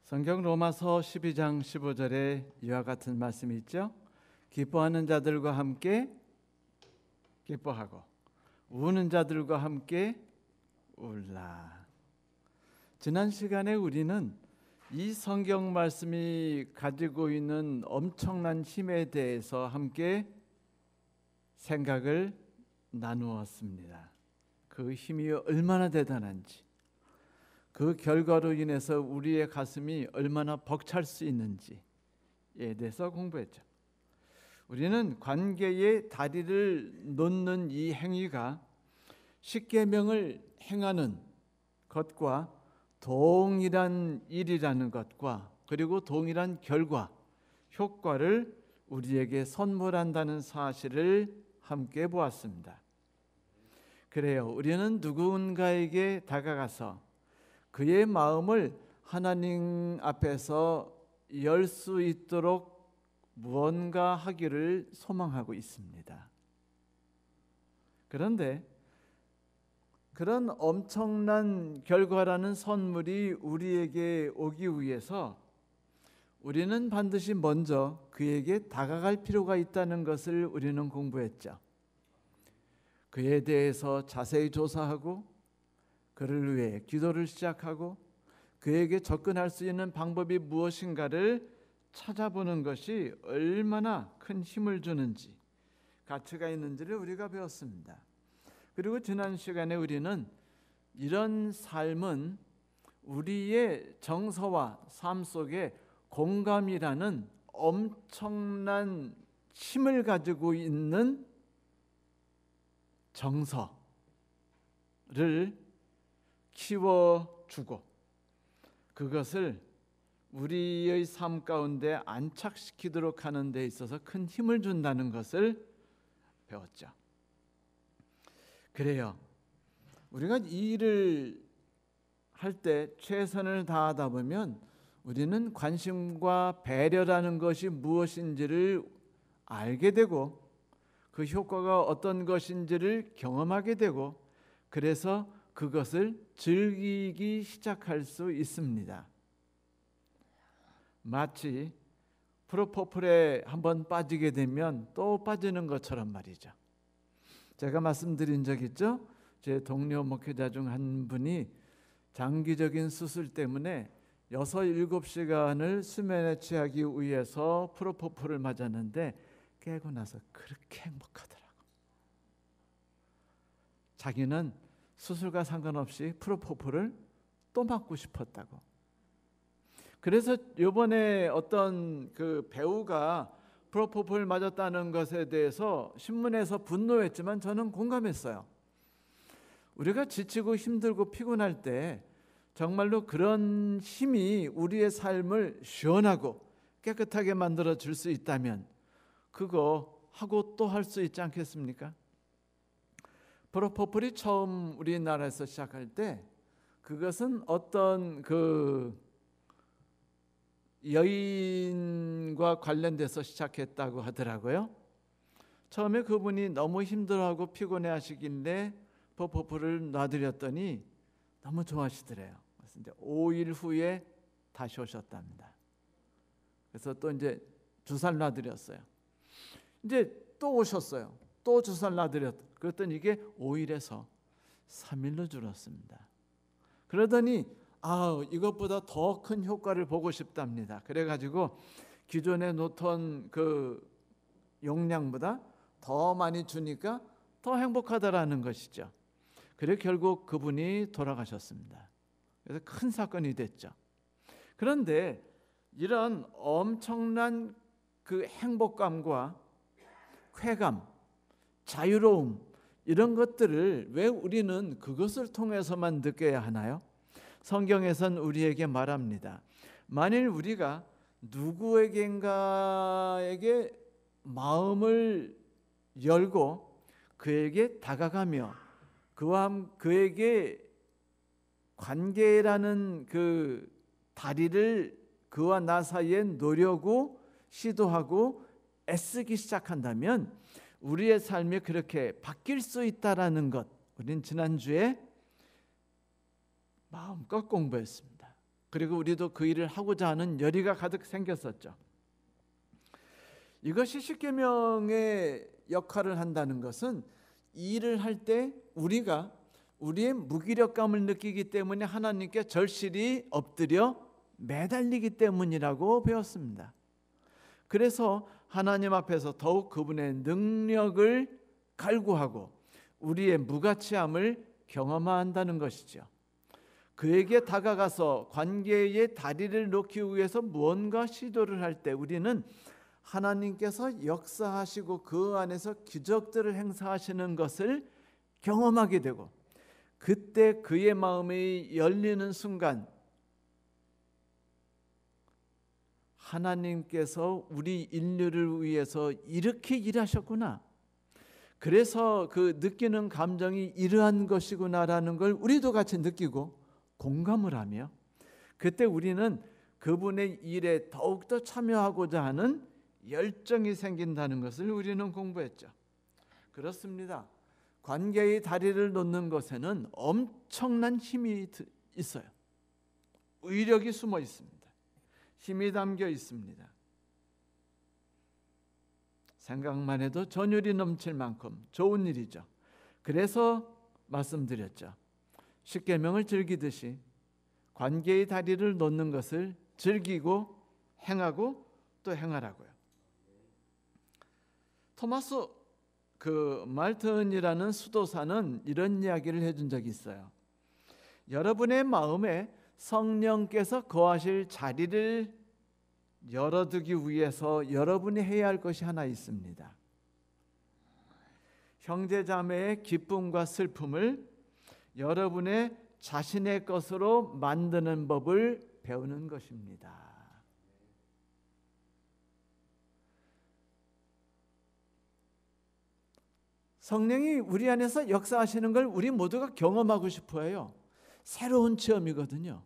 성경 로마서 12장 15절에 이와 같은 말씀이 있죠. 기뻐하는 자들과 함께 기뻐하고 우는 자들과 함께 울라. 지난 시간에 우리는 이 성경 말씀이 가지고 있는 엄청난 힘에 대해서 함께 생각을 나누었습니다. 그 힘이 얼마나 대단한지, 그 결과로 인해서 우리의 가슴이 얼마나 벅찰 수 있는지에 대해서 공부했죠. 우리는 관계의 다리를 놓는 이 행위가 십계명을 행하는 것과 동일한 일이라는 것과 그리고 동일한 결과, 효과를 우리에게 선물한다는 사실을 함께 보았습니다. 그래요, 우리는 누군가에게 다가가서 그의 마음을 하나님 앞에서 열 수 있도록 무언가 하기를 소망하고 있습니다. 그런데 그런 엄청난 결과라는 선물이 우리에게 오기 위해서 우리는 반드시 먼저 그에게 다가갈 필요가 있다는 것을 우리는 공부했죠. 그에 대해서 자세히 조사하고 그를 위해 기도를 시작하고 그에게 접근할 수 있는 방법이 무엇인가를 찾아보는 것이 얼마나 큰 힘을 주는지, 가치가 있는지를 우리가 배웠습니다. 그리고 지난 시간에 우리는 이런 삶은 우리의 정서와 삶 속에 공감이라는 엄청난 힘을 가지고 있는 정서를 키워주고 그것을 우리의 삶 가운데 안착시키도록 하는 데 있어서 큰 힘을 준다는 것을 배웠죠. 그래요, 우리가 이 일을 할 때 최선을 다하다 보면 우리는 관심과 배려라는 것이 무엇인지를 알게 되고 그 효과가 어떤 것인지를 경험하게 되고 그래서 그것을 즐기기 시작할 수 있습니다. 마치 프로포폴에 한번 빠지게 되면 또 빠지는 것처럼 말이죠. 제가 말씀드린 적 있죠? 제 동료 목회자 중 한 분이 장기적인 수술 때문에 6, 7시간을 수면에 취하기 위해서 프로포폴을 맞았는데 깨고 나서 그렇게 행복하더라고. 자기는 수술과 상관없이 프로포폴을 또 맞고 싶었다고. 그래서 이번에 어떤 그 배우가 프로포폴 맞았다는 것에 대해서 신문에서 분노했지만 저는 공감했어요. 우리가 지치고 힘들고 피곤할 때 정말로 그런 힘이 우리의 삶을 시원하고 깨끗하게 만들어 줄 수 있다면 그거 하고 또 할 수 있지 않겠습니까? 프로포폴이 처음 우리나라에서 시작할 때 그것은 어떤 그 여인과 관련돼서 시작했다고 하더라고요. 처음에 그분이 너무 힘들어하고 피곤해 하시길래 프로포폴을 놔드렸더니 너무 좋아하시더래요. 그래서 이제 5일 후에 다시 오셨답니다. 그래서 또 이제 주사를 놔드렸어요. 이제 또 오셨어요. 또 주사를 놔드렸. 그랬더니 이게 5일에서 3일로 줄었습니다. 그러더니 이것보다 더 큰 효과를 보고 싶답니다. 그래가지고 기존에 놓던 그 용량보다 더 많이 주니까 더 행복하다라는 것이죠. 그래 결국 그분이 돌아가셨습니다. 그래서 큰 사건이 됐죠. 그런데 이런 엄청난 그 행복감과 쾌감, 자유로움 이런 것들을 왜 우리는 그것을 통해서만 느껴야 하나요? 성경에선 우리에게 말합니다. 만일 우리가 누구에겐가에게 마음을 열고 그에게 다가가며 그에게 관계라는 그 다리를 그와 나 사이에 놓려고 시도하고 애쓰기 시작한다면 우리의 삶이 그렇게 바뀔 수 있다라는 것, 우린 지난주에 마음껏 공부했습니다. 그리고 우리도 그 일을 하고자 하는 열의가 가득 생겼었죠. 이것이 십계명의 역할을 한다는 것은 일을 할 때 우리가 우리의 무기력감을 느끼기 때문에 하나님께 절실히 엎드려 매달리기 때문이라고 배웠습니다. 그래서 하나님 앞에서 더욱 그분의 능력을 갈구하고 우리의 무가치함을 경험한다는 것이죠. 그에게 다가가서 관계의 다리를 놓기 위해서 무언가 시도를 할 때 우리는 하나님께서 역사하시고 그 안에서 기적들을 행사하시는 것을 경험하게 되고, 그때 그의 마음이 열리는 순간 하나님께서 우리 인류를 위해서 이렇게 일하셨구나, 그래서 그 느끼는 감정이 이러한 것이구나라는 걸 우리도 같이 느끼고 공감을 하며, 그때 우리는 그분의 일에 더욱더 참여하고자 하는 열정이 생긴다는 것을 우리는 공부했죠. 그렇습니다. 관계의 다리를 놓는 것에는 엄청난 힘이 있어요. 의력이 숨어 있습니다. 힘이 담겨 있습니다. 생각만 해도 전율이 넘칠 만큼 좋은 일이죠. 그래서 말씀드렸죠. 십계명을 즐기듯이 관계의 다리를 놓는 것을 즐기고 행하고 또 행하라고요. 토마스 말튼이라는 수도사는 이런 이야기를 해준 적이 있어요. 여러분의 마음에 성령께서 거하실 자리를 열어두기 위해서 여러분이 해야 할 것이 하나 있습니다. 형제자매의 기쁨과 슬픔을 여러분의 자신의 것으로 만드는 법을 배우는 것입니다. 성령이 우리 안에서 역사하시는 걸 우리 모두가 경험하고 싶어해요. 새로운 체험이거든요.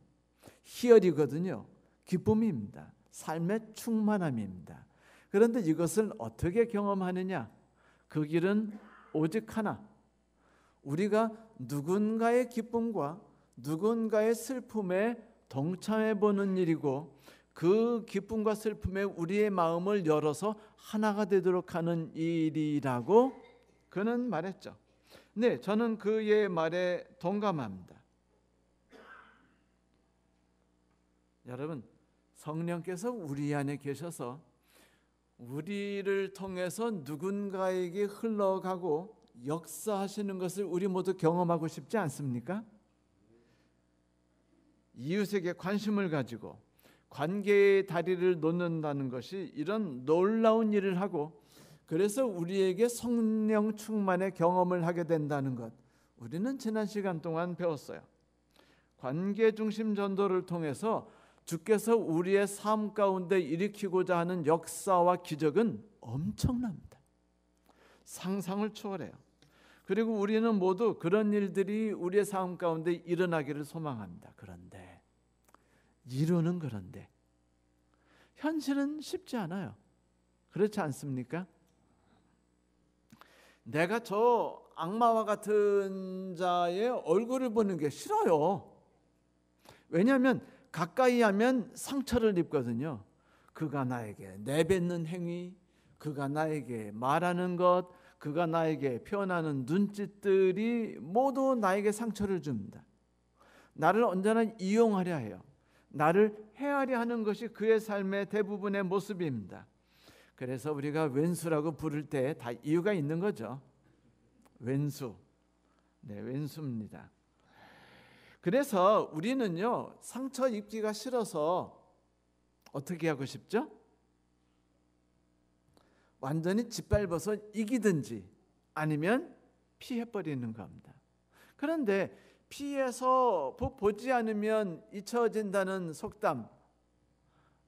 희열이거든요. 기쁨입니다. 삶의 충만함입니다. 그런데 이것을 어떻게 경험하느냐? 그 길은 오직 하나. 우리가 누군가의 기쁨과 누군가의 슬픔에 동참해 보는 일이고, 그 기쁨과 슬픔에 우리의 마음을 열어서 하나가 되도록 하는 일이라고 그는 말했죠. 네, 저는 그의 말에 동감합니다. 여러분, 성령께서 우리 안에 계셔서 우리를 통해서 누군가에게 흘러가고 역사하시는 것을 우리 모두 경험하고 싶지 않습니까? 이웃에게 관심을 가지고 관계의 다리를 놓는다는 것이 이런 놀라운 일을 하고, 그래서 우리에게 성령 충만의 경험을 하게 된다는 것, 우리는 지난 시간 동안 배웠어요. 관계 중심 전도를 통해서 주께서 우리의 삶 가운데 일으키고자 하는 역사와 기적은 엄청납니다. 상상을 초월해요. 그리고 우리는 모두 그런 일들이 우리의 삶 가운데 일어나기를 소망합니다. 그런데 이루는, 그런데 현실은 쉽지 않아요. 그렇지 않습니까? 내가 저 악마와 같은 자의 얼굴을 보는 게 싫어요. 왜냐하면 가까이 하면 상처를 입거든요. 그가 나에게 내뱉는 행위, 그가 나에게 말하는 것, 그가 나에게 표현하는 눈짓들이 모두 나에게 상처를 줍니다. 나를 언제나 이용하려 해요. 나를 해하려 하는 것이 그의 삶의 대부분의 모습입니다. 그래서 우리가 왼수라고 부를 때 다 이유가 있는 거죠. 왼수, 네, 왼수입니다. 그래서 우리는요, 상처 입기가 싫어서 어떻게 하고 싶죠? 완전히 짓밟아서 이기든지 아니면 피해버리는 겁니다. 그런데 피해서 보지 않으면 잊혀진다는 속담,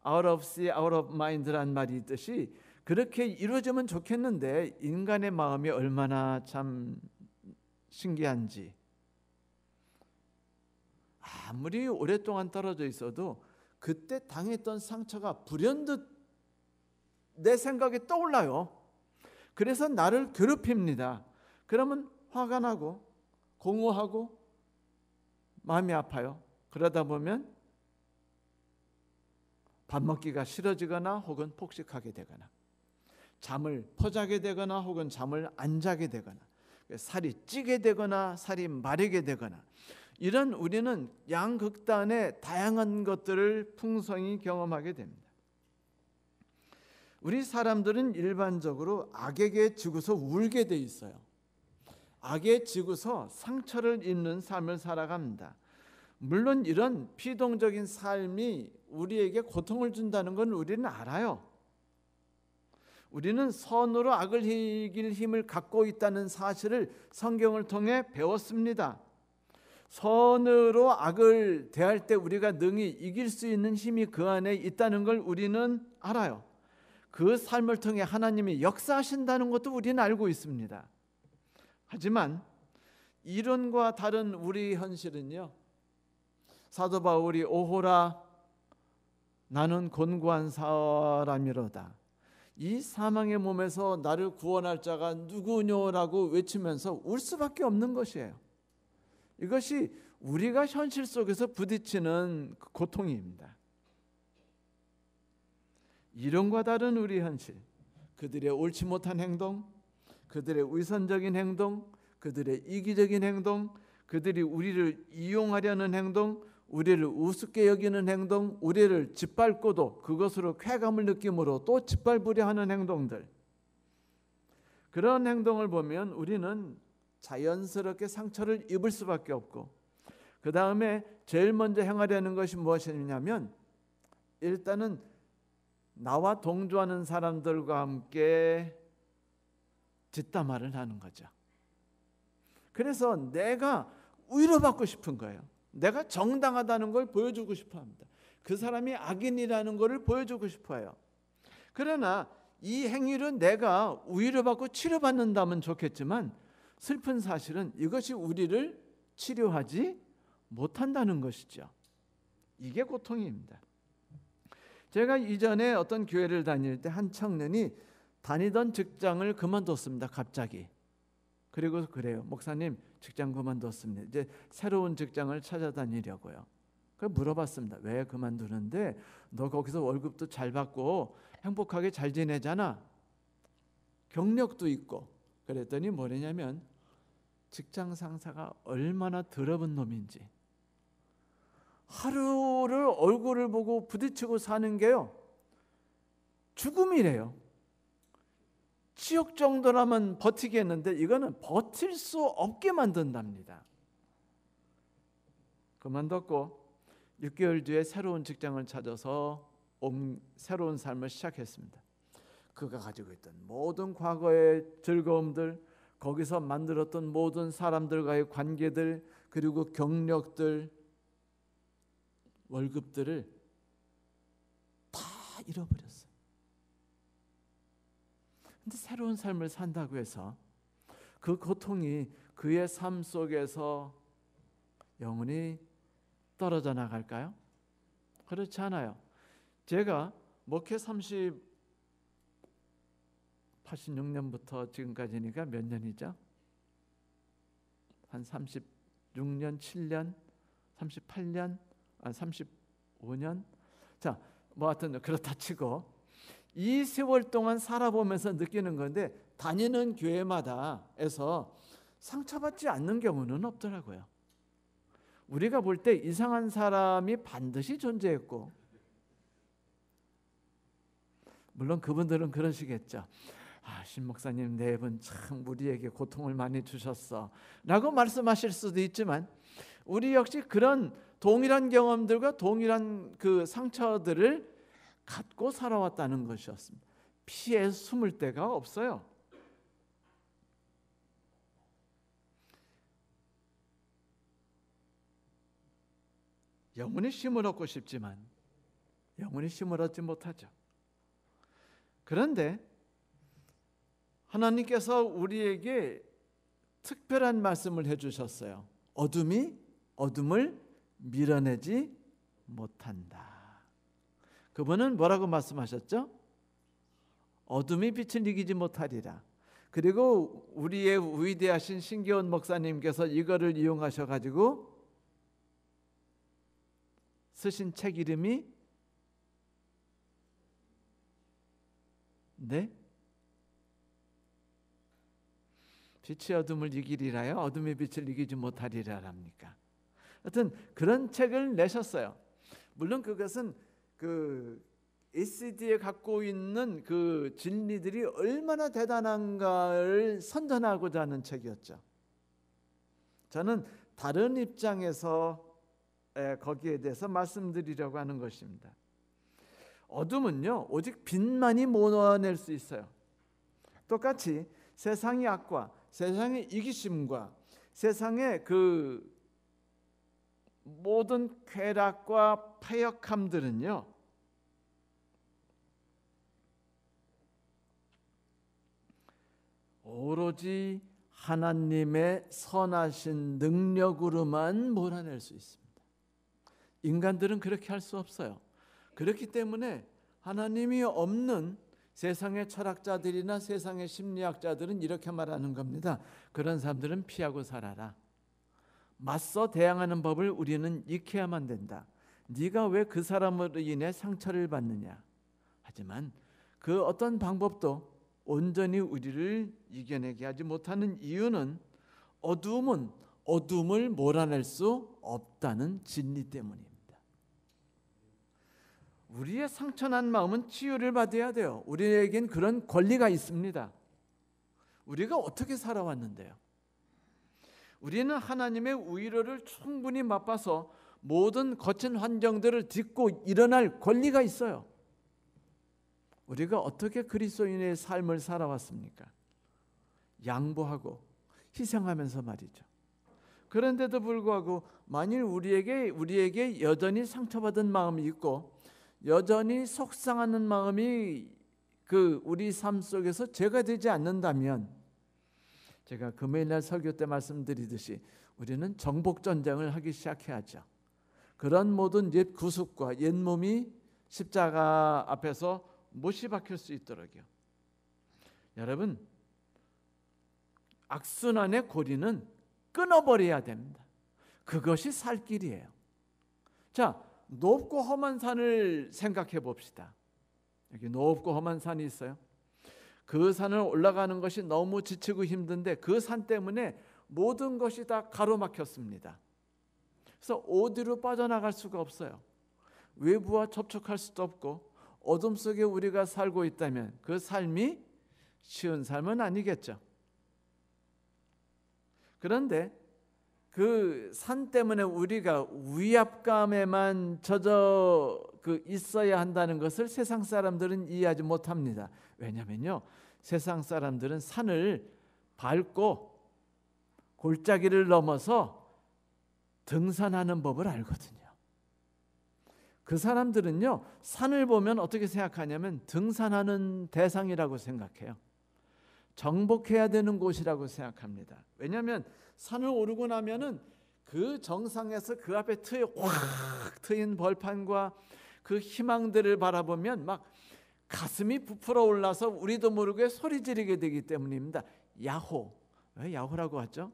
out of see, out of mind란 말이 있듯이 그렇게 이루어지면 좋겠는데 인간의 마음이 얼마나 참 신기한지, 아무리 오랫동안 떨어져 있어도 그때 당했던 상처가 불현듯 내 생각에 떠올라요. 그래서 나를 괴롭힙니다. 그러면 화가 나고 공허하고 마음이 아파요. 그러다 보면 밥 먹기가 싫어지거나 혹은 폭식하게 되거나, 잠을 퍼자게 되거나 혹은 잠을 안 자게 되거나, 살이 찌게 되거나 살이 마르게 되거나, 이런 우리는 양극단의 다양한 것들을 풍성히 경험하게 됩니다. 우리 사람들은 일반적으로 악에게 지고서 울게 돼 있어요. 악에 지고서 상처를 입는 삶을 살아갑니다. 물론 이런 피동적인 삶이 우리에게 고통을 준다는 건 우리는 알아요. 우리는 선으로 악을 이길 힘을 갖고 있다는 사실을 성경을 통해 배웠습니다. 선으로 악을 대할 때 우리가 능히 이길 수 있는 힘이 그 안에 있다는 걸 우리는 알아요. 그 삶을 통해 하나님이 역사하신다는 것도 우리는 알고 있습니다. 하지만 이론과 다른 우리 현실은요, 사도 바울이 오호라 나는 곤고한 사람이로다, 이 사망의 몸에서 나를 구원할 자가 누구뇨라고 외치면서 울 수밖에 없는 것이에요. 이것이 우리가 현실 속에서 부딪히는 고통입니다. 이론과 다른 우리 현실, 그들의 옳지 못한 행동, 그들의 위선적인 행동, 그들의 이기적인 행동, 그들이 우리를 이용하려는 행동, 우리를 우습게 여기는 행동, 우리를 짓밟고도 그것으로 쾌감을 느낌으로 또 짓밟으려 하는 행동들, 그런 행동을 보면 우리는 자연스럽게 상처를 입을 수밖에 없고, 그 다음에 제일 먼저 행하려는 것이 무엇이냐면, 일단은 나와 동조하는 사람들과 함께 뒷담화를 하는 거죠. 그래서 내가 위로받고 싶은 거예요. 내가 정당하다는 걸 보여주고 싶어 합니다. 그 사람이 악인이라는 것을 보여주고 싶어요. 그러나 이 행위를 내가 위로받고 치료받는다면 좋겠지만, 슬픈 사실은 이것이 우리를 치료하지 못한다는 것이죠. 이게 고통입니다. 제가 이전에 어떤 교회를 다닐 때 한 청년이 다니던 직장을 그만뒀습니다. 갑자기. 그리고 그래요. 목사님, 직장 그만뒀습니다. 이제 새로운 직장을 찾아다니려고요. 그래서 물어봤습니다. 왜 그만두는데? 너 거기서 월급도 잘 받고 행복하게 잘 지내잖아. 경력도 있고. 그랬더니 뭐냐면 직장 상사가 얼마나 더러운 놈인지, 하루를 얼굴을 보고 부딪히고 사는 게요, 죽음이래요. 지옥 정도라면 버티겠는데 이거는 버틸 수 없게 만든답니다. 그만뒀고 6개월 뒤에 새로운 직장을 찾아서 새로운 삶을 시작했습니다. 그가 가지고 있던 모든 과거의 즐거움들, 거기서 만들었던 모든 사람들과의 관계들, 그리고 경력들, 월급들을 다 잃어버렸어요. 근데 새로운 삶을 산다고 해서 그 고통이 그의 삶 속에서 영원히 떨어져 나갈까요? 그렇지 않아요. 제가 목회 86년부터 지금까지니까 몇 년이죠? 한 36년, 7년, 38년, 35년? 자, 뭐 하여튼 그렇다 치고 이 세월 동안 살아보면서 느끼는 건데, 다니는 교회마다에서 상처받지 않는 경우는 없더라고요. 우리가 볼 때 이상한 사람이 반드시 존재했고, 물론 그분들은 그러시겠죠. 신 목사님, 네 분 참 우리에게 고통을 많이 주셨어 라고 말씀하실 수도 있지만, 우리 역시 그런 동일한 경험들과 동일한 그 상처들을 갖고 살아왔다는 것이었습니다. 피해 숨을 데가 없어요. 영원히 쉼을 얻고 싶지만 영원히 쉼을 얻지 못하죠. 그런데 하나님께서 우리에게 특별한 말씀을 해주셨어요. 어둠이 어둠을 밀어내지 못한다. 그분은 뭐라고 말씀하셨죠? 어둠이 빛을 이기지 못하리라. 그리고 우리의 위대하신 신기원 목사님께서 이거를 이용하셔 가지고 쓰신 책 이름이 네? 빛이 어둠을 이기리라요 어둠의 빛을 이기지 못하리라랍니까? 하여튼 그런 책을 내셨어요. 물론 그것은 그 SD에 갖고 있는 그 진리들이 얼마나 대단한가를 선전하고자 하는 책이었죠. 저는 다른 입장에서 거기에 대해서 말씀드리려고 하는 것입니다. 어둠은요 오직 빛만이 모아낼 수 있어요. 똑같이 세상의 악과 세상의 이기심과 세상의 그 모든 쾌락과 패역함들은요 오로지 하나님의 선하신 능력으로만 몰아낼 수 있습니다. 인간들은 그렇게 할 수 없어요. 그렇기 때문에 하나님이 없는 세상의 철학자들이나 세상의 심리학자들은 이렇게 말하는 겁니다. 그런 사람들은 피하고 살아라. 맞서 대항하는 법을 우리는 익혀야만 된다. 네가 왜 그 사람으로 인해 상처를 받느냐. 하지만 그 어떤 방법도 온전히 우리를 이겨내게 하지 못하는 이유는 어둠은 어둠을 몰아낼 수 없다는 진리 때문입니다. 우리의 상처난 마음은 치유를 받아야 돼요. 우리에겐 그런 권리가 있습니다. 우리가 어떻게 살아왔는데요? 우리는 하나님의 위로를 충분히 맛봐서 모든 거친 환경들을 딛고 일어날 권리가 있어요. 우리가 어떻게 그리스도인의 삶을 살아왔습니까? 양보하고 희생하면서 말이죠. 그런데도 불구하고 만일 우리에게 여전히 상처받은 마음이 있고 여전히 속상하는 마음이 우리 삶 속에서 죄가 되지 않는다면, 제가 금요일날 설교 때 말씀드리듯이 우리는 정복 전쟁을 하기 시작해야죠. 그런 모든 옛 구습과 옛 몸이 십자가 앞에서 못이 박힐 수 있도록요. 여러분, 악순환의 고리는 끊어버려야 됩니다. 그것이 살 길이에요. 자, 높고 험한 산을 생각해 봅시다. 여기 높고 험한 산이 있어요. 그 산을 올라가는 것이 너무 지치고 힘든데 그 산 때문에 모든 것이 다 가로막혔습니다. 그래서 어디로 빠져나갈 수가 없어요. 외부와 접촉할 수도 없고 어둠 속에 우리가 살고 있다면 그 삶이 쉬운 삶은 아니겠죠. 그런데 그 산 때문에 우리가 위압감에만 젖어 있어야 한다는 것을 세상 사람들은 이해하지 못합니다. 왜냐면요, 세상 사람들은 산을 밟고 골짜기를 넘어서 등산하는 법을 알거든요. 그 사람들은요, 산을 보면 어떻게 생각하냐면 등산하는 대상이라고 생각해요. 정복해야 되는 곳이라고 생각합니다. 왜냐하면 산을 오르고 나면은 그 정상에서 그 앞에 확 트인 벌판과 그 희망들을 바라보면 막 가슴이 부풀어 올라서 우리도 모르게 소리 지르게 되기 때문입니다. 야호, 왜 야호라고 하죠?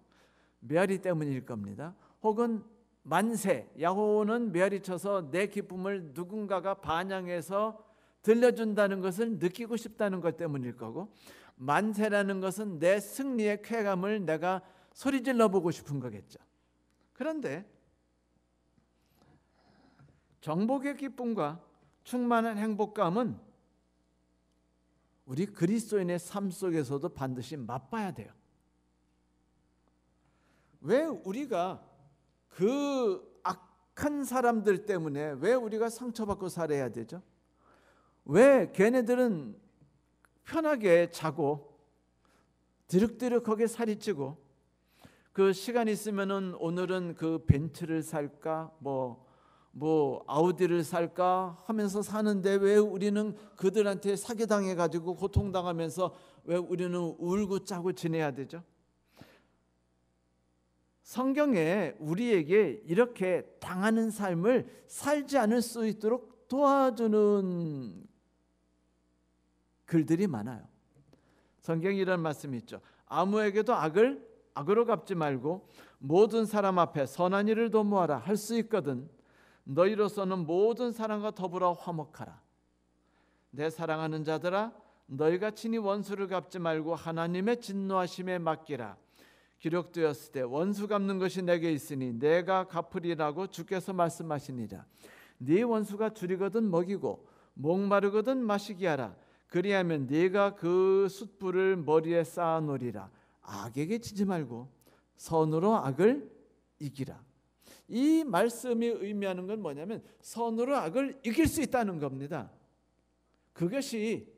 메아리 때문일 겁니다. 혹은 만세, 야호는 메아리쳐서 내 기쁨을 누군가가 반향해서 들려준다는 것을 느끼고 싶다는 것 때문일 거고, 만세라는 것은 내 승리의 쾌감을 내가 소리질러 보고 싶은 거겠죠. 그런데 정복의 기쁨과 충만한 행복감은 우리 그리스도인의 삶 속에서도 반드시 맛봐야 돼요. 왜 우리가 그 악한 사람들 때문에 왜 우리가 상처받고 살아야 되죠? 왜 걔네들은 편하게 자고 드륵드륵하게 살이 찌고 그 시간 있으면은 오늘은 그 벤츠를 살까 뭐 아우디를 살까 하면서 사는데 왜 우리는 그들한테 사기당해 가지고 고통당하면서 왜 우리는 울고 짜고 지내야 되죠? 성경에 우리에게 이렇게 당하는 삶을 살지 않을 수 있도록 도와주는 글들이 많아요. 성경에 이런 말씀이 있죠. 아무에게도 악으로 갚지 말고 모든 사람 앞에 선한 일을 도모하라. 할 수 있거든 너희로서는 모든 사람과 더불어 화목하라. 내 사랑하는 자들아, 너희가 친히 원수를 갚지 말고 하나님의 진노하심에 맡기라. 기록되었을 때 원수 갚는 것이 내게 있으니 내가 갚으리라고 주께서 말씀하시니라. 네 원수가 줄이거든 먹이고 목마르거든 마시게 하라. 그리하면 네가 그 숯불을 머리에 쌓아 놓으리라. 악에게 지지 말고 선으로 악을 이기라. 이 말씀이 의미하는 건 뭐냐면 선으로 악을 이길 수 있다는 겁니다. 그것이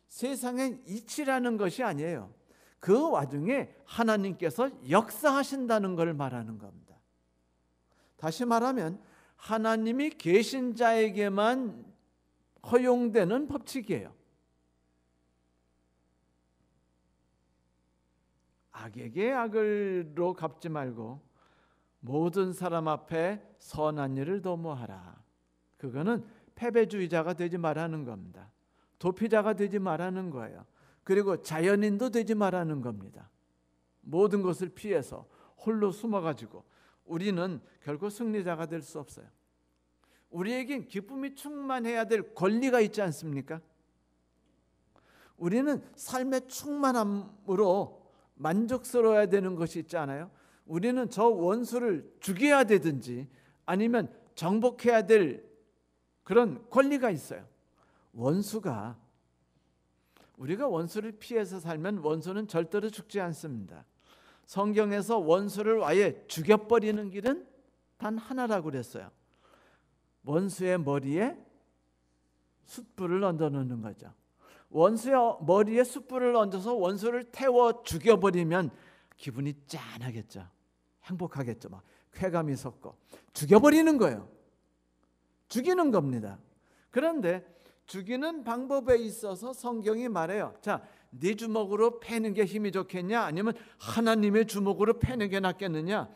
세상의 이치라는 것이 아니에요. 그 와중에 하나님께서 역사하신다는 걸 말하는 겁니다. 다시 말하면 하나님이 계신 자에게만 허용되는 법칙이에요. 악에게 악을로 갚지 말고 모든 사람 앞에 선한 일을 도모하라. 그거는 패배주의자가 되지 말라는 겁니다. 도피자가 되지 말라는 거예요. 그리고 자연인도 되지 말라는 겁니다. 모든 것을 피해서 홀로 숨어가지고 우리는 결코 승리자가 될 수 없어요. 우리에겐 기쁨이 충만해야 될 권리가 있지 않습니까? 우리는 삶의 충만함으로 만족스러워야 되는 것이 있지 않아요? 우리는 저 원수를 죽여야 되든지 아니면 정복해야 될 그런 권리가 있어요. 원수가 우리가 원수를 피해서 살면 원수는 절대로 죽지 않습니다. 성경에서 원수를 아예 죽여버리는 길은 단 하나라고 그랬어요. 원수의 머리에 숯불을 얹어놓는 거죠. 원수의 머리에 숯불을 얹어서 원수를 태워 죽여버리면 기분이 짠하겠죠. 행복하겠죠. 막 쾌감이 솟고 죽여버리는 거예요. 죽이는 겁니다. 그런데 죽이는 방법에 있어서 성경이 말해요. 자, 네 주먹으로 패는 게 힘이 좋겠냐? 아니면 하나님의 주먹으로 패는 게 낫겠느냐?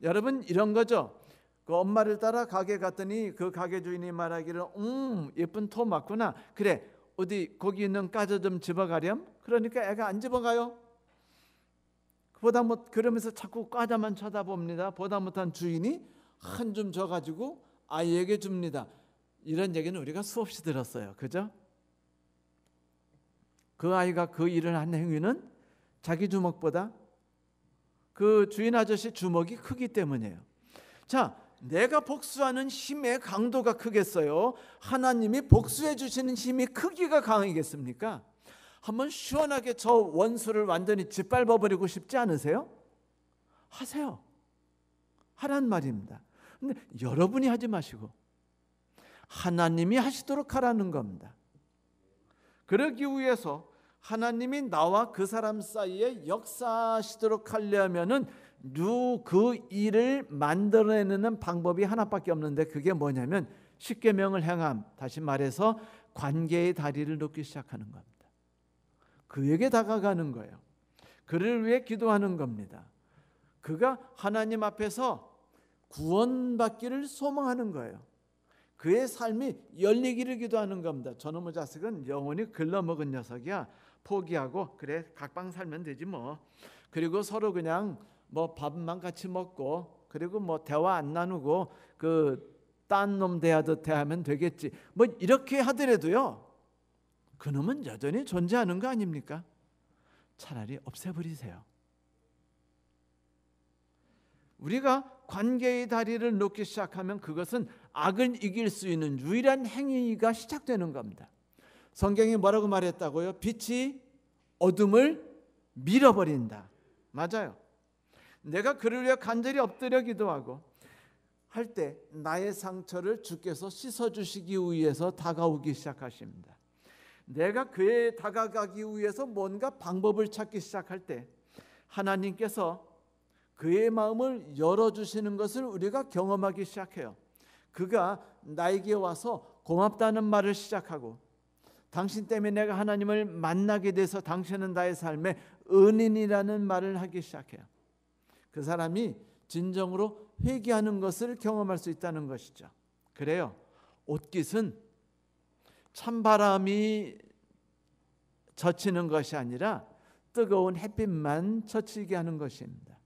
여러분 이런 거죠. 그 엄마를 따라 가게 갔더니 그 가게 주인이 말하기를 예쁜 토 맞구나. 그래 어디 거기 있는 까져 좀 집어가렴. 그러니까 애가 안 집어가요. 보다 못 그러면서 자꾸 과자만 쳐다봅니다. 보다 못한 주인이 한 줌 줘가지고 아이에게 줍니다. 이런 얘기는 우리가 수없이 들었어요. 그죠? 그 아이가 그 일을 한 행위는 자기 주먹보다 그 주인 아저씨 주먹이 크기 때문이에요. 자, 내가 복수하는 힘의 강도가 크겠어요? 하나님이 복수해 주시는 힘이 크기가 강하겠습니까? 한번 시원하게 저 원수를 완전히 짓밟아 버리고 싶지 않으세요? 하세요. 하란 말입니다. 근데 여러분이 하지 마시고 하나님이 하시도록 하라는 겁니다. 그러기 위해서 하나님이 나와 그 사람 사이에 역사하시도록 하려면은 그 일을 만들어내는 방법이 하나밖에 없는데 그게 뭐냐면 십계명을 행함. 다시 말해서 관계의 다리를 놓기 시작하는 겁니다. 그에게 다가가는 거예요. 그를 위해 기도하는 겁니다. 그가 하나님 앞에서 구원받기를 소망하는 거예요. 그의 삶이 열리기를 기도하는 겁니다. 저놈의 자식은 영원히 글러먹은 녀석이야. 포기하고 그래 각방 살면 되지 뭐. 그리고 서로 그냥 뭐 밥만 같이 먹고 그리고 뭐 대화 안 나누고 그 딴 놈 대하듯 대하면 되겠지. 뭐 이렇게 하더라도요. 그놈은 여전히 존재하는 거 아닙니까? 차라리 없애버리세요. 우리가 관계의 다리를 놓기 시작하면 그것은 악을 이길 수 있는 유일한 행위가 시작되는 겁니다. 성경이 뭐라고 말했다고요? 빛이 어둠을 밀어버린다. 맞아요. 내가 그를 위해 간절히 엎드려 기도하고 할 때 나의 상처를 주께서 씻어주시기 위해서 다가오기 시작하십니다. 내가 그에 다가가기 위해서 뭔가 방법을 찾기 시작할 때 하나님께서 그의 마음을 열어주시는 것을 우리가 경험하기 시작해요. 그가 나에게 와서 고맙다는 말을 시작하고 당신 때문에 내가 하나님을 만나게 돼서 당신은 나의 삶의 은인이라는 말을 하기 시작해요. 그 사람이 진정으로 회개하는 것을 경험할 수 있다는 것이죠. 그래요. 옷깃은 찬바람이 젖히는 것이 아니라 뜨거운 햇빛만 젖히게 하는 것입니다.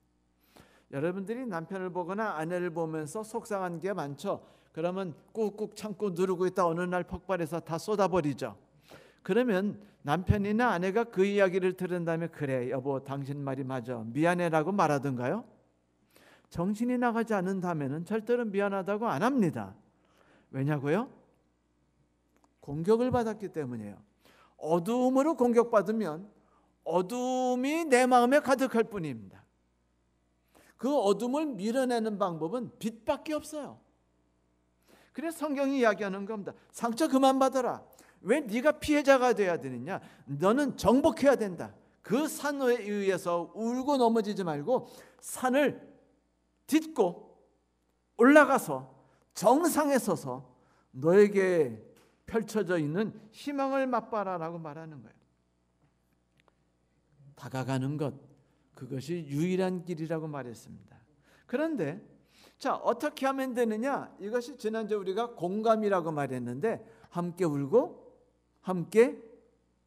여러분들이 남편을 보거나 아내를 보면서 속상한 게 많죠. 그러면 꾹꾹 참고 누르고 있다 어느 날 폭발해서 다 쏟아버리죠. 그러면 남편이나 아내가 그 이야기를 들은 다음에 그래 여보 당신 말이 맞아 미안해라고 말하던가요? 정신이 나가지 않는다면 절대로 미안하다고 안 합니다. 왜냐고요? 공격을 받았기 때문이에요. 어두움으로 공격받으면 어둠이 내 마음에 가득할 뿐입니다. 그 어둠을 밀어내는 방법은 빛밖에 없어요. 그래서 성경이 이야기하는 겁니다. 상처 그만 받아라. 왜 네가 피해자가 돼야 되느냐? 너는 정복해야 된다. 그 산에 의해서 울고 넘어지지 말고 산을 딛고 올라가서 정상에 서서 너에게 펼쳐져 있는 희망을 맛봐라라고 말하는 거예요. 다가가는 것, 그것이 유일한 길이라고 말했습니다. 그런데 자 어떻게 하면 되느냐? 이것이 지난주에 우리가 공감이라고 말했는데 함께 울고 함께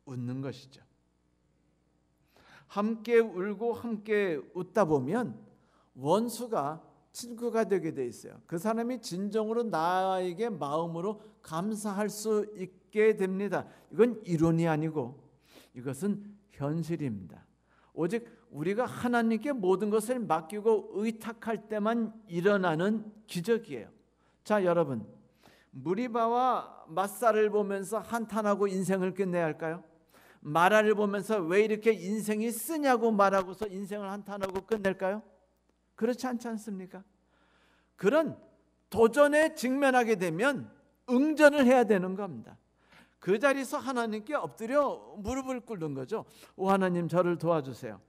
웃는 것이죠. 함께 울고 함께 웃다 보면 원수가 친구가 되게 돼 있어요. 그 사람이 진정으로 나에게 마음으로 감사할 수 있게 됩니다. 이건 이론이 아니고 이것은 현실입니다. 오직 우리가 하나님께 모든 것을 맡기고 의탁할 때만 일어나는 기적이에요. 자, 여러분, 무리바와 마사를 보면서 한탄하고 인생을 끝내야 할까요? 마라를 보면서 왜 이렇게 인생이 쓰냐고 말하고서 인생을 한탄하고 끝낼까요? 그렇지 않지 않습니까? 그런 도전에 직면하게 되면 응전을 해야 되는 겁니다. 그 자리에서 하나님께 엎드려 무릎을 꿇는 거죠. 오 하나님, 저를 도와주세요.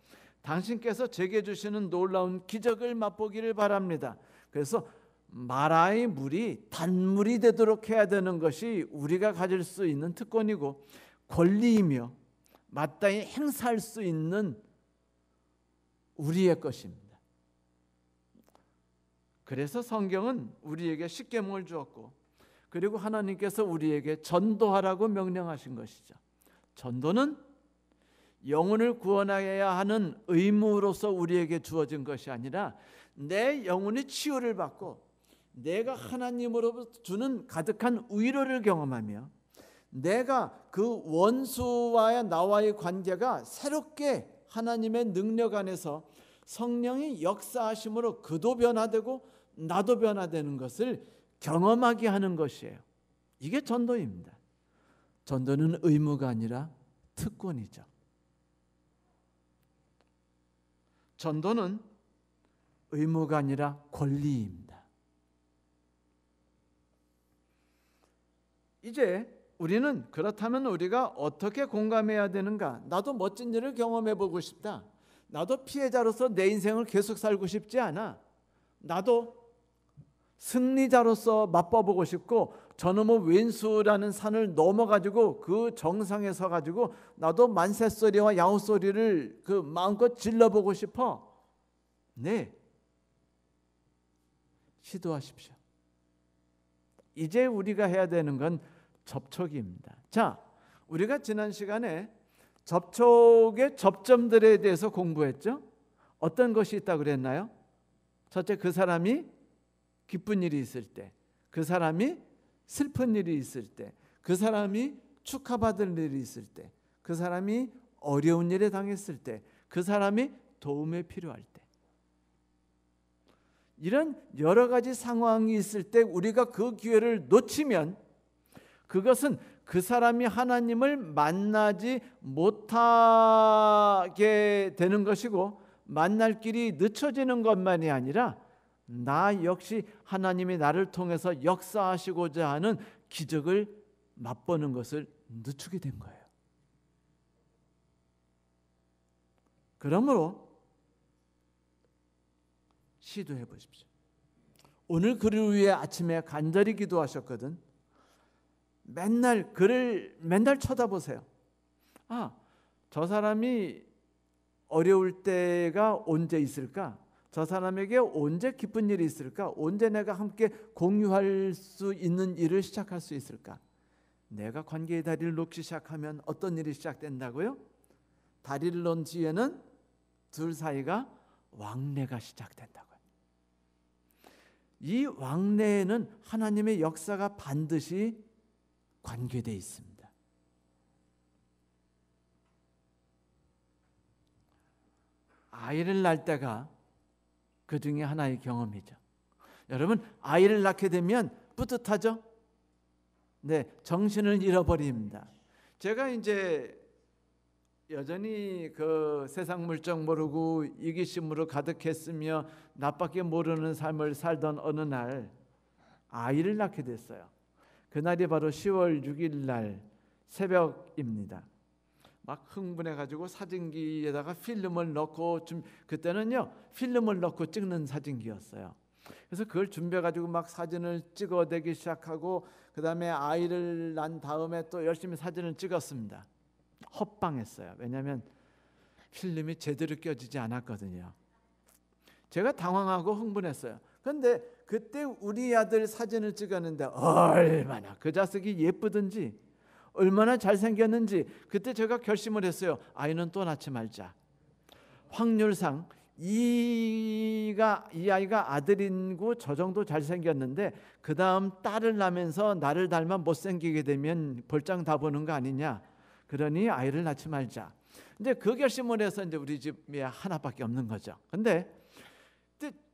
당신께서 제게 주시는 놀라운 기적을 맛보기를 바랍니다. 그래서 마라의 물이 단물이 되도록 해야 되는 것이 우리가 가질 수 있는 특권이고 권리이며 마땅히 행사할 수 있는 우리의 것입니다. 그래서 성경은 우리에게 십계명을 주었고 그리고 하나님께서 우리에게 전도하라고 명령하신 것이죠. 전도는 영혼을 구원해야 하는 의무로서 우리에게 주어진 것이 아니라 내 영혼이 치유를 받고 내가 하나님으로부터 주는 가득한 위로를 경험하며 내가 그 원수와의 나와의 관계가 새롭게 하나님의 능력 안에서 성령이 역사하심으로 그도 변화되고 나도 변화되는 것을 경험하게 하는 것이에요. 이게 전도입니다. 전도는 의무가 아니라 특권이죠. 전도는 의무가 아니라 권리입니다. 이제 우리는 그렇다면 우리가 어떻게 공감해야 되는가? 나도 멋진 일을 경험해 보고 싶다. 나도 피해자로서 내 인생을 계속 살고 싶지 않아. 나도 승리자로서 맛봐보고 싶고 저놈의 왼수라는 산을 넘어가지고 그 정상에 서가지고 나도 만세소리와 야호소리를 그 마음껏 질러보고 싶어. 네, 시도하십시오. 이제 우리가 해야 되는 건 접촉입니다. 자, 우리가 지난 시간에 접촉의 접점들에 대해서 공부했죠. 어떤 것이 있다고 그랬나요? 첫째, 그 사람이 기쁜 일이 있을 때, 그 사람이 슬픈 일이 있을 때, 그 사람이 축하받을 일이 있을 때, 그 사람이 어려운 일에 당했을 때, 그 사람이 도움에 필요할 때, 이런 여러 가지 상황이 있을 때 우리가 그 기회를 놓치면 그것은 그 사람이 하나님을 만나지 못하게 되는 것이고 만날 길이 늦춰지는 것만이 아니라 나 역시 하나님이 나를 통해서 역사하시고자 하는 기적을 맛보는 것을 늦추게 된 거예요. 그러므로 시도해 보십시오. 오늘 그를 위해 아침에 간절히 기도하셨거든. 맨날 그를 맨날 쳐다보세요. 아, 저 사람이 어려울 때가 언제 있을까? 저 사람에게 언제 기쁜 일이 있을까? 언제 내가 함께 공유할 수 있는 일을 시작할 수 있을까? 내가 관계의 다리를 놓기 시작하면 어떤 일이 시작된다고요? 다리를 놓은 뒤에는 둘 사이가 왕래가 시작된다고요. 이 왕래에는 하나님의 역사가 반드시 관계되어 있습니다. 아이를 낳을 때가 그 중에 하나의 경험이죠. 여러분, 아이를 낳게 되면 뿌듯하죠? 네, 정신을 잃어버립니다. 제가 이제 여전히 그 세상 물정 모르고 이기심으로 가득했으며 나밖에 모르는 삶을 살던 어느 날 아이를 낳게 됐어요. 그날이 바로 10월 6일 날 새벽입니다. 막 흥분해가지고 사진기에다가 필름을 넣고 그때는요 필름을 넣고 찍는 사진기였어요. 그래서 그걸 준비해가지고 막 사진을 찍어내기 시작하고 그 다음에 아이를 낳은 다음에 또 열심히 사진을 찍었습니다. 헛방했어요. 왜냐하면 필름이 제대로 껴지지 않았거든요. 제가 당황하고 흥분했어요. 그런데 그때 우리 아들 사진을 찍었는데 얼마나 그 자식이 예쁘든지 얼마나 잘생겼는지 그때 제가 결심을 했어요. 아이는 또 낳지 말자. 확률상 이 아이가 아들이고 저 정도 잘생겼는데 그 다음 딸을 낳으면서 나를 닮아 못생기게 되면 벌장 다 보는 거 아니냐. 그러니 아이를 낳지 말자. 이제 그 결심을 해서 이제 우리 집에 하나밖에 없는 거죠. 근데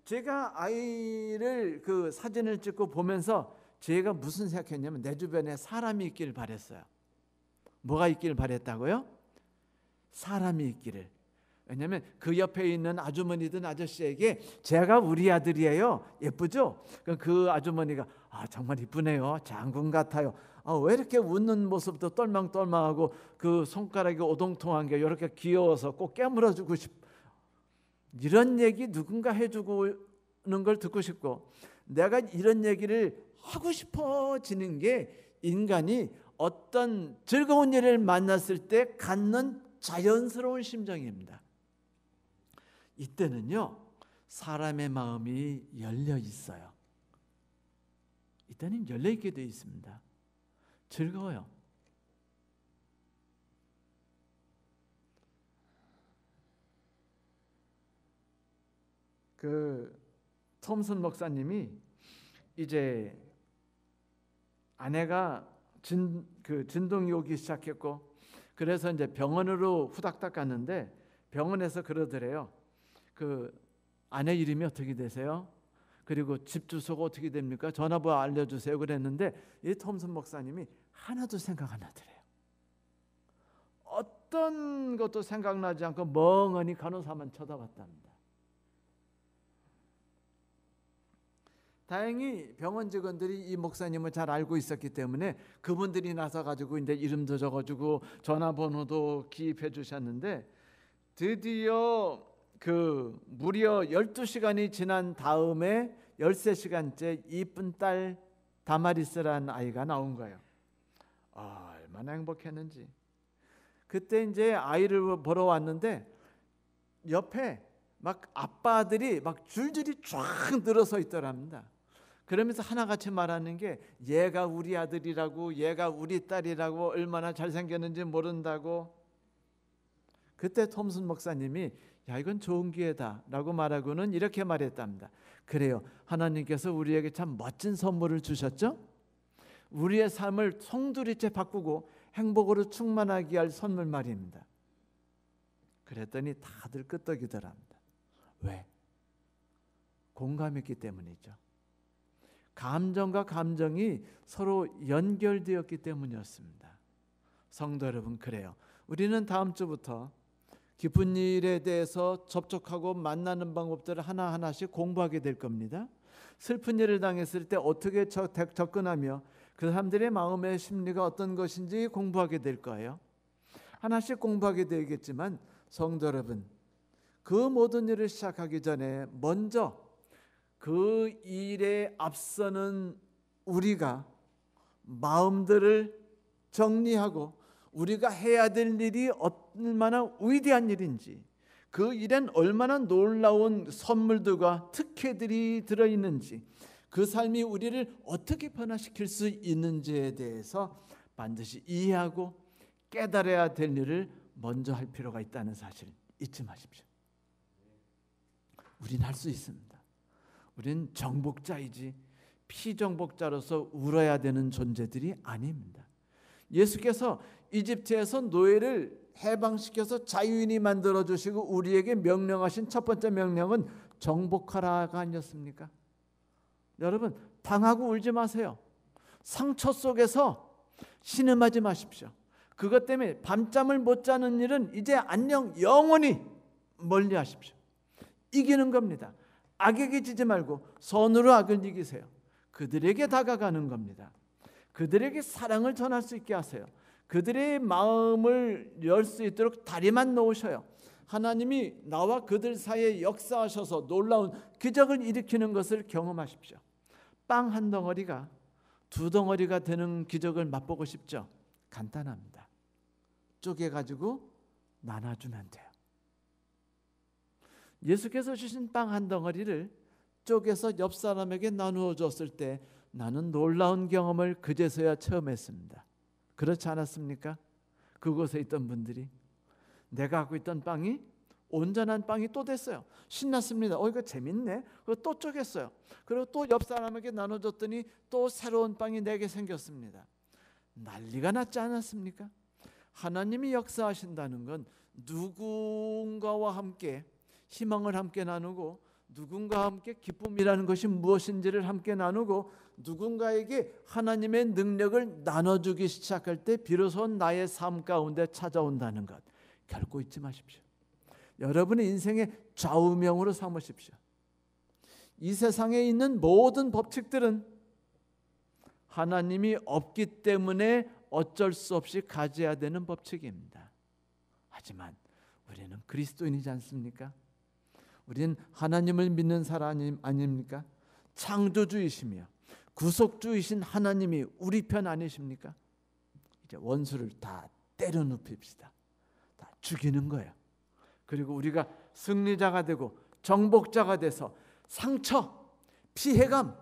제가 아이를 그 사진을 찍고 보면서 제가 무슨 생각했냐면 내 주변에 사람이 있기를 바랬어요. 뭐가 있기를 바랬다고요? 사람이 있기를. 왜냐하면 그 옆에 있는 아주머니든 아저씨에게 제가 우리 아들이에요. 예쁘죠? 그 아주머니가 정말 이쁘네요. 장군 같아요. 왜 이렇게 웃는 모습도 똘망똘망하고 그 손가락이 오동통한 게 이렇게 귀여워서 꼭 깨물어주고 싶. 이런 얘기 누군가 해주는 걸 듣고 싶고 내가 이런 얘기를 하고 싶어지는 게 인간이 어떤 즐거운 일을 만났을 때 갖는 자연스러운 심정입니다. 이때는요 사람의 마음이 열려 있어요. 이때는 열려 있게 되어 있습니다. 즐거워요. 그 톰슨 목사님이 이제 아내가 진동이 오기 시작했고 그래서 이제 병원으로 후닥닥 갔는데 병원에서 그러더래요. 그 아내 이름이 어떻게 되세요? 그리고 집 주소가 어떻게 됩니까? 전화번호 알려주세요. 그랬는데 이 톰슨 목사님이 하나도 생각 안 하더래요. 어떤 것도 생각나지 않고 멍하니 간호사만 쳐다봤답니다. 다행히 병원 직원들이 이 목사님을 잘 알고 있었기 때문에 그분들이 나서 가지고 이제 이름도 적어주고 전화번호도 기입해 주셨는데 드디어 그 무려 12시간이 지난 다음에 13시간째 이쁜 딸 다마리스라는 아이가 나온 거예요. 얼마나 행복했는지. 그때 이제 아이를 보러 왔는데 옆에 막 아빠들이 막 줄줄이 쫙 늘어서 있더랍니다. 그러면서 하나같이 말하는 게 얘가 우리 아들이라고 얘가 우리 딸이라고 얼마나 잘생겼는지 모른다고. 그때 톰슨 목사님이 야 이건 좋은 기회다 라고 말하고는 이렇게 말했답니다. 그래요, 하나님께서 우리에게 참 멋진 선물을 주셨죠. 우리의 삶을 송두리째 바꾸고 행복으로 충만하게 할 선물 말입니다. 그랬더니 다들 끄떡이더랍니다. 왜? 공감했기 때문이죠. 감정과 감정이 서로 연결되었기 때문이었습니다. 성도 여러분, 그래요. 우리는 다음 주부터 기쁜 일에 대해서 접촉하고 만나는 방법들을 하나하나씩 공부하게 될 겁니다. 슬픈 일을 당했을 때 어떻게 접근하며 그 사람들의 마음의 심리가 어떤 것인지 공부하게 될 거예요. 하나씩 공부하게 되겠지만 성도 여러분, 그 모든 일을 시작하기 전에 먼저 그 일에 앞서는 우리가 마음들을 정리하고 우리가 해야 될 일이 얼마나 위대한 일인지, 그 일엔 얼마나 놀라운 선물들과 특혜들이 들어있는지, 그 삶이 우리를 어떻게 변화시킬 수 있는지에 대해서 반드시 이해하고 깨달아야 될 일을 먼저 할 필요가 있다는 사실 잊지 마십시오. 우린 할 수 있습니다. 우린 정복자이지 피정복자로서 울어야 되는 존재들이 아닙니다. 예수께서 이집트에서 노예를 해방시켜서 자유인이 만들어 주시고 우리에게 명령하신 첫 번째 명령은 정복하라가 아니었습니까? 여러분, 당하고 울지 마세요. 상처 속에서 신음하지 마십시오. 그것 때문에 밤잠을 못 자는 일은 이제 안녕, 영원히 멀리 하십시오. 이기는 겁니다. 악에게 지지 말고 선으로 악을 이기세요. 그들에게 다가가는 겁니다. 그들에게 사랑을 전할 수 있게 하세요. 그들의 마음을 열 수 있도록 다리만 놓으셔요. 하나님이 나와 그들 사이에 역사하셔서 놀라운 기적을 일으키는 것을 경험하십시오. 빵 한 덩어리가 두 덩어리가 되는 기적을 맛보고 싶죠? 간단합니다. 쪼개가지고 나눠주면 돼요. 예수께서 주신 빵 한 덩어리를 쪼개서 옆 사람에게 나누어 줬을 때 나는 놀라운 경험을 그제서야 체험했습니다. 그렇지 않았습니까? 그곳에 있던 분들이 내가 갖고 있던 빵이 온전한 빵이 또 됐어요. 신났습니다. 이거 재밌네. 그거 또 쪼갰어요. 그리고 또 옆 사람에게 나눠줬더니 또 새로운 빵이 내게 생겼습니다. 난리가 났지 않았습니까? 하나님이 역사하신다는 건 누군가와 함께 희망을 함께 나누고 누군가와 함께 기쁨이라는 것이 무엇인지를 함께 나누고 누군가에게 하나님의 능력을 나눠주기 시작할 때 비로소 나의 삶 가운데 찾아온다는 것 결코 잊지 마십시오. 여러분의 인생의 좌우명으로 삼으십시오. 이 세상에 있는 모든 법칙들은 하나님이 없기 때문에 어쩔 수 없이 가져야 되는 법칙입니다. 하지만 우리는 그리스도인이지 않습니까? 우리는 하나님을 믿는 사람 아닙니까? 창조주이시며 구속주이신 하나님이 우리 편 아니십니까? 이제 원수를 다 때려 눕힙시다. 다 죽이는 거예요. 그리고 우리가 승리자가 되고 정복자가 돼서 상처, 피해감,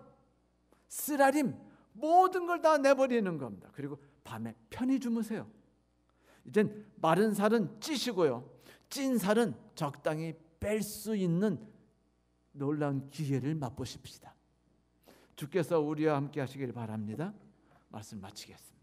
쓰라림 모든 걸 다 내버리는 겁니다. 그리고 밤에 편히 주무세요. 이젠 마른 살은 찌시고요. 찐 살은 적당히 뺄 수 있는 놀라운 기회를 맛보십시다. 주께서 우리와 함께 하시길 바랍니다. 말씀 마치겠습니다.